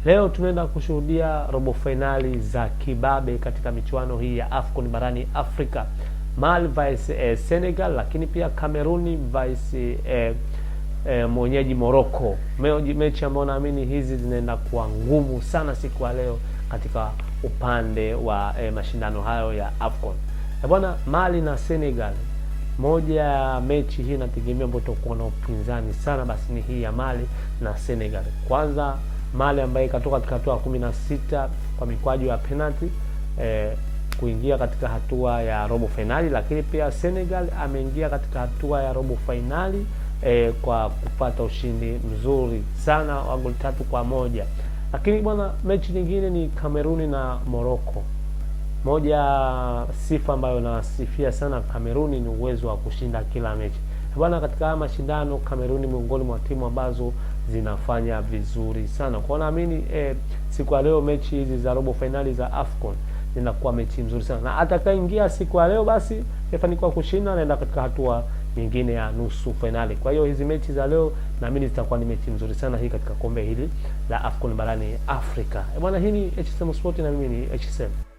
Leo tunaenda kushuhudia robo finali za kibabe katika michuano hii ya AFCON barani Afrika. Mali vs Senegal, lakini pia Kameruni vs mwenyeji Morocco. Mechi ambayo naamini hizi zinaenda kuwa ngumu sana siku ya leo katika upande wa mashindano hayo ya AFCON. Bwana, Mali na Senegal, moja ya mechi hii nategemea ambayo itakuwa na upinzani sana, basi ni hii ya Mali na Senegal. Kwanza Mali ambaye ikatoka katika hatua ya 16 kwa mikwaju ya penalty kuingia katika hatua ya robo finali, lakini pia Senegal ameingia katika hatua ya robo finali kwa kupata ushindi mzuri sana wa goli 3-1. Lakini bwana, mechi nyingine ni Kameruni na Morocco. Moja sifa ambayo nasifia sana Kameruni ni uwezo wa kushinda kila mechi. Bwana, katika mashindano Kameruni miongoni mwa timu ambazo zinafanya vizuri sana. Kwa naamini siku ya leo mechi hizi za robo finali za AFCON zinakuwa mechi nzuri sana. Na atakaingia siku ya leo basi afanikiwa kushinda, anaenda katika hatua nyingine ya nusu finali. Kwa hiyo hizi mechi za leo naamini zitakuwa ni mechi nzuri sana hii katika kombe hili la AFCON barani Afrika. Bwana, hii ni HSM Sport na mimi ni HSM.